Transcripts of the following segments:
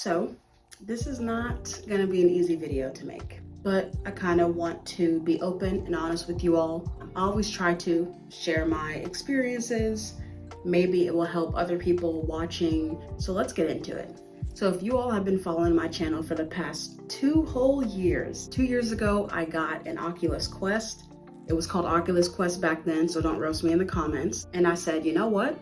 So this is not gonna be an easy video to make, but I kind of want to be open and honest with you all. I always try to share my experiences. Maybe it will help other people watching. So let's get into it. So if you all have been following my channel for the past 2 whole years, 2 years ago, I got an Oculus Quest. It was called Oculus Quest back then, so don't roast me in the comments. And I said, you know what?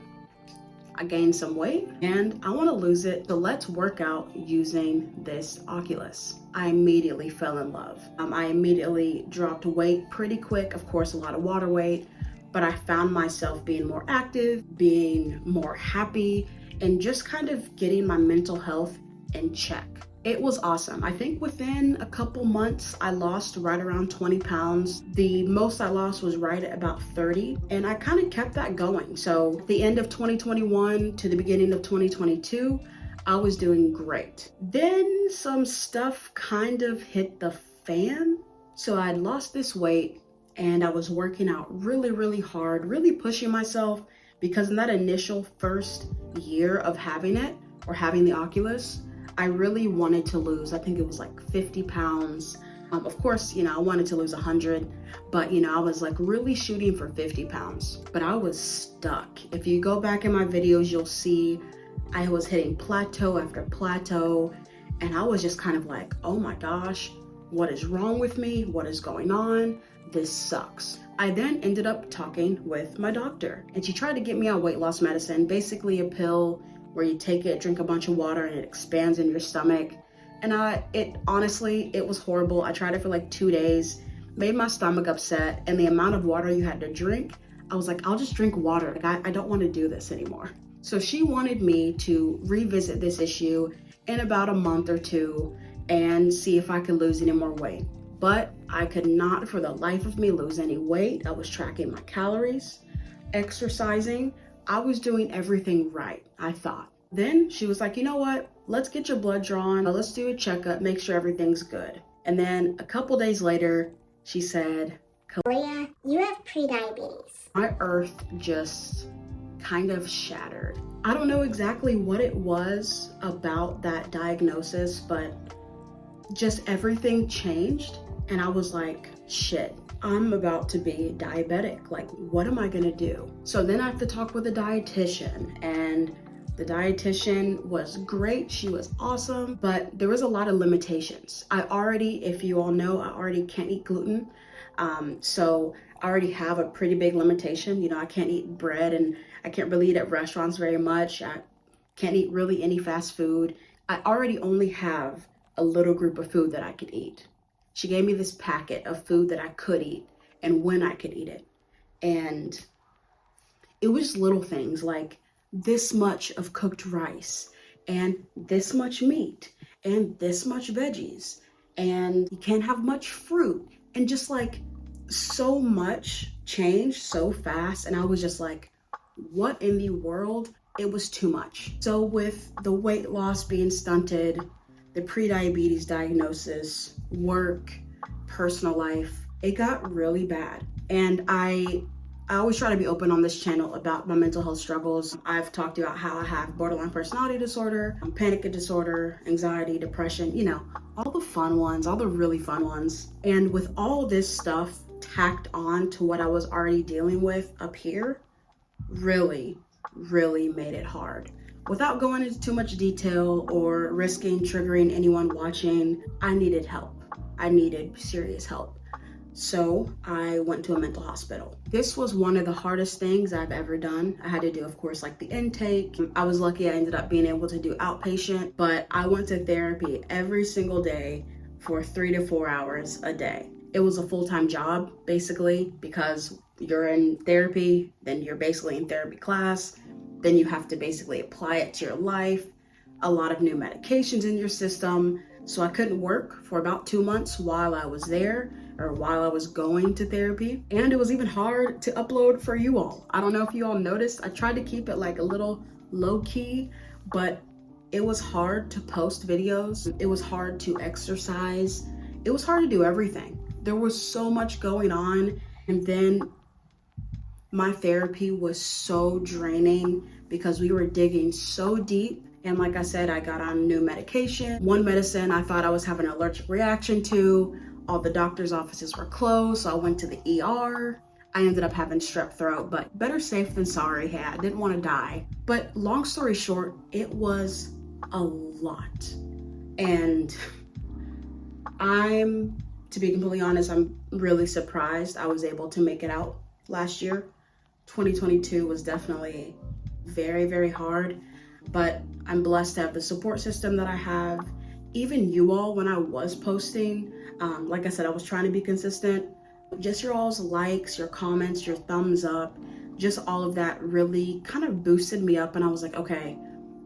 I gained some weight and I want to lose it, so let's work out using this Oculus. I immediately fell in love. I immediately dropped weight pretty quick, of course, a lot of water weight, but I found myself being more active, being more happy, and just kind of getting my mental health in check. It was awesome. I think within a couple months, I lost right around 20 pounds. The most I lost was right at about 30, and I kind of kept that going. So at the end of 2021 to the beginning of 2022, I was doing great. Then some stuff kind of hit the fan. So I had lost this weight and I was working out really, really hard, really pushing myself, because in that initial first year of having it, or having the Oculus, I really wanted to lose, I think it was like 50 pounds. Of course, I wanted to lose 100, but I was like really shooting for 50 pounds, but I was stuck. If you go back in my videos, you'll see I was hitting plateau after plateau, and I was just kind of like, oh my gosh, what is wrong with me? What is going on? This sucks. I then ended up talking with my doctor, and she tried to get me on weight loss medicine, basically a pill where you take it, drink a bunch of water, and it expands in your stomach. And honestly, it was horrible. I tried it for like 2 days, made my stomach upset, and the amount of water you had to drink, I was like, I'll just drink water. Like, I don't want to do this anymore. So she wanted me to revisit this issue in about a month or two and see if I could lose any more weight. But I could not for the life of me lose any weight. I was tracking my calories, exercising. I was doing everything right, I thought. Then she was like, you know what? Let's get your blood drawn. Let's do a checkup, make sure everything's good. And then a couple days later, she said, Leah, you have prediabetes. My earth just kind of shattered. I don't know exactly what it was about that diagnosis, but just everything changed. And I was like, shit, I'm about to be diabetic. Like, what am I gonna do? So then I have to talk with a dietitian, and the dietitian was great. She was awesome, but there was a lot of limitations. If you all know, I already can't eat gluten. So I already have a pretty big limitation. I can't eat bread, and I can't really eat at restaurants very much. I can't eat really any fast food. I already only have a little group of food that I could eat. She gave me this packet of food that I could eat and when I could eat it. And it was little things like this much of cooked rice and this much meat and this much veggies, and you can't have much fruit, and just like so much changed so fast. And I was just like, what in the world? It was too much. So with the weight loss being stunted, the prediabetes diagnosis, work, personal life, it got really bad. And I always try to be open on this channel about my mental health struggles. I've talked about how I have borderline personality disorder, panic disorder, anxiety, depression, all the fun ones, all the really fun ones. And with all this stuff tacked on to what I was already dealing with up here, really, really made it hard. Without going into too much detail or risking triggering anyone watching, I needed help. I needed serious help. So I went to a mental hospital. This was one of the hardest things I've ever done. I had to do, of course, like the intake. I was lucky I ended up being able to do outpatient, but I went to therapy every single day for 3 to 4 hours a day. It was a full-time job, basically, because you're in therapy, then you're basically in therapy class, then you have to basically apply it to your life, a lot of new medications in your system. So I couldn't work for about 2 months while I was there, or while I was going to therapy. And it was even hard to upload for you all. I don't know if you all noticed, I tried to keep it like a little low key, but it was hard to post videos. It was hard to exercise. It was hard to do everything. There was so much going on. And then my therapy was so draining because we were digging so deep And like I said, I got on new medication. One medicine I thought I was having an allergic reaction to. All the doctor's offices were closed, so I went to the ER. I ended up having strep throat, but better safe than sorry. Hey, I didn't want to die. But long story short, it was a lot. And to be completely honest, I'm really surprised I was able to make it out last year. 2022 was definitely very, very hard, but I'm blessed to have the support system that I have. Even you all, when I was posting, like I said, I was trying to be consistent. Just your all's likes, your comments, your thumbs up, just all of that really kind of boosted me up. And I was like, okay,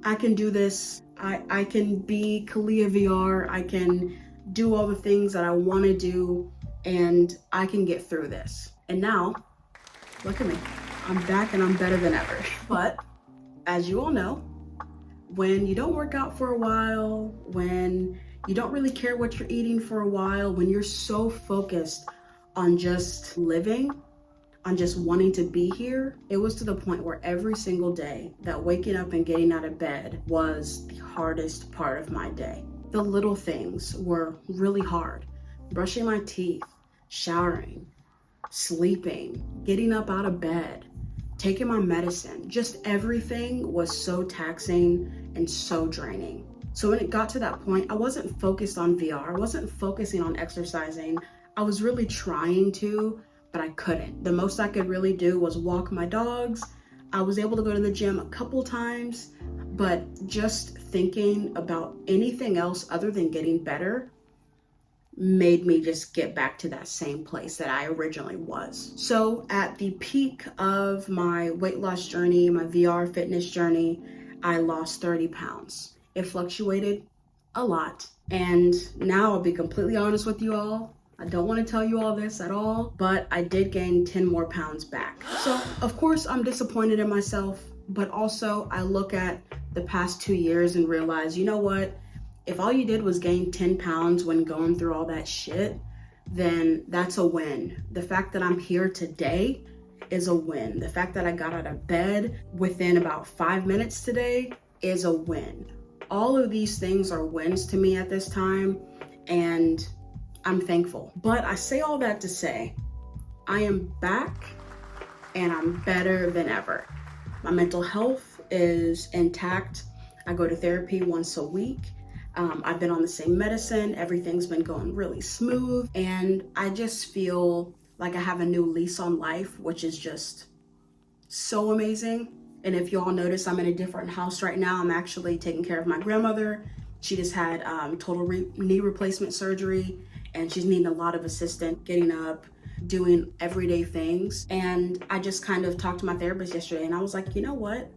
I can do this. I can be Kalia VR. I can do all the things that I want to do, and I can get through this. And now, look at me. I'm back and I'm better than ever. But as you all know, when you don't work out for a while, when you don't really care what you're eating for a while, when you're so focused on just living, on just wanting to be here, it was to the point where every single day that waking up and getting out of bed was the hardest part of my day. The little things were really hard. Brushing my teeth, showering, sleeping, getting up out of bed, taking my medicine, just everything was so taxing and so draining. So when it got to that point, I wasn't focused on VR. I wasn't focusing on exercising. I was really trying to, but I couldn't. The most I could really do was walk my dogs. I was able to go to the gym a couple times, but just thinking about anything else other than getting better made me just get back to that same place that I originally was. So at the peak of my weight loss journey, my VR fitness journey, I lost 30 pounds. It fluctuated a lot. And now I'll be completely honest with you all. I don't want to tell you all this at all, but I did gain 10 more pounds back. So of course I'm disappointed in myself, but also I look at the past 2 years and realize, you know what? If all you did was gain 10 pounds when going through all that shit, then that's a win. The fact that I'm here today is a win. The fact that I got out of bed within about 5 minutes today is a win. All of these things are wins to me at this time, and I'm thankful. But I say all that to say, I am back and I'm better than ever. My mental health is intact. I go to therapy once a week. I've been on the same medicine. Everything's been going really smooth. And I just feel like I have a new lease on life, which is just so amazing. And if you all notice, I'm in a different house right now. I'm actually taking care of my grandmother. She just had total knee replacement surgery, and she's needing a lot of assistance getting up, doing everyday things. And I just kind of talked to my therapist yesterday, and I was like, you know what?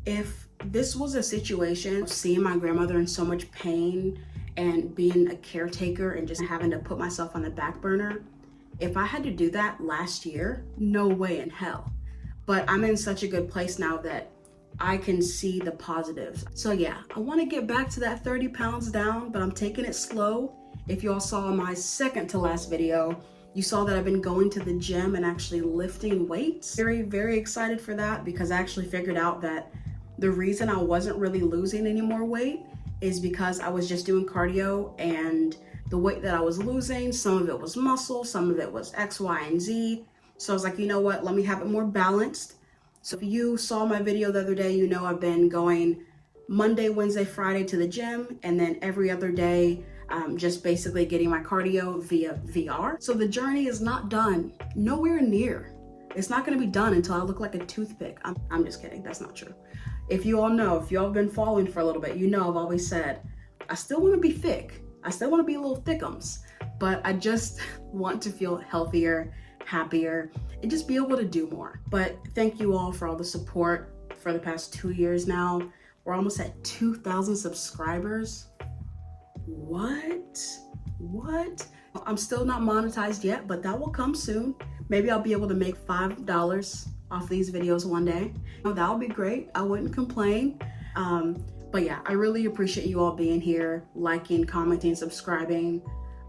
If this was a situation of seeing my grandmother in so much pain and being a caretaker and just having to put myself on the back burner, if I had to do that last year, no way in hell. But I'm in such a good place now that I can see the positives. So yeah, I want to get back to that 30 pounds down, but I'm taking it slow. If you all saw my second to last video, you saw that I've been going to the gym and actually lifting weights. Very, very excited for that, because I actually figured out that the reason I wasn't really losing any more weight is because I was just doing cardio, and the weight that I was losing, some of it was muscle, some of it was X, Y, and Z. So I was like, you know what, let me have it more balanced. So if you saw my video the other day, you know I've been going Monday, Wednesday, Friday to the gym, and then every other day, just basically getting my cardio via VR. So the journey is not done, nowhere near. It's not gonna be done until I look like a toothpick. I'm just kidding, that's not true. If you all know, if you all have been following for a little bit, you know I've always said, I still wanna be thick. I still wanna be a little thickums, but I just want to feel healthier, happier, and just be able to do more. But thank you all for all the support for the past 2 years now. We're almost at 2,000 subscribers. What? I'm still not monetized yet, but that will come soon. Maybe I'll be able to make $5 off these videos one day. That would be great. I wouldn't complain. But yeah, I really appreciate you all being here, liking, commenting, subscribing.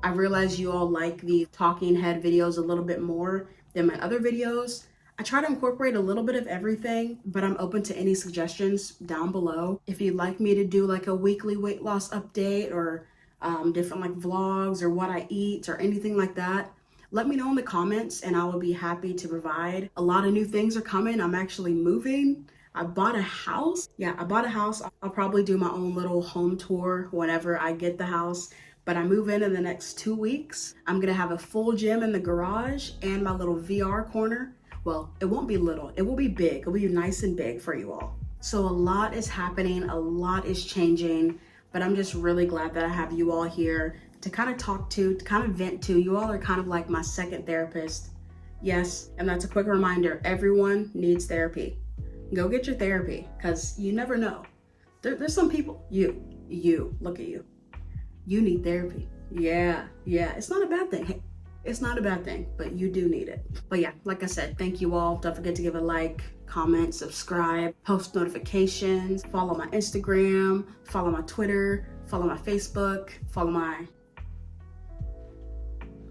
I realize you all like the talking head videos a little bit more than my other videos. I try to incorporate a little bit of everything, but I'm open to any suggestions down below. If you'd like me to do like a weekly weight loss update or different like vlogs or what I eat or anything like that, let me know in the comments and I will be happy to provide. A lot of new things are coming. I'm actually moving. I bought a house. Yeah, I bought a house. I'll probably do my own little home tour whenever I get the house. But I move in the next 2 weeks. I'm gonna have a full gym in the garage and my little VR corner. Well, it won't be little, it will be big. It'll be nice and big for you all. So a lot is happening, a lot is changing, but I'm just really glad that I have you all here to kind of talk to kind of vent to. You all are kind of like my second therapist. Yes, and that's a quick reminder, everyone needs therapy. Go get your therapy, because you never know. There's some people, look at you. You need therapy. Yeah, it's not a bad thing. Hey, it's not a bad thing, but you do need it. But yeah, like I said, thank you all. Don't forget to give a like, comment, subscribe, post notifications, follow my Instagram, follow my Twitter, follow my Facebook, follow my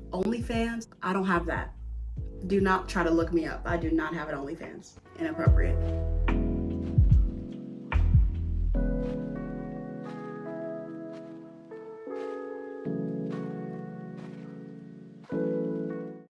OnlyFans. I don't have that. Do not try to look me up. I do not have an OnlyFans. Inappropriate.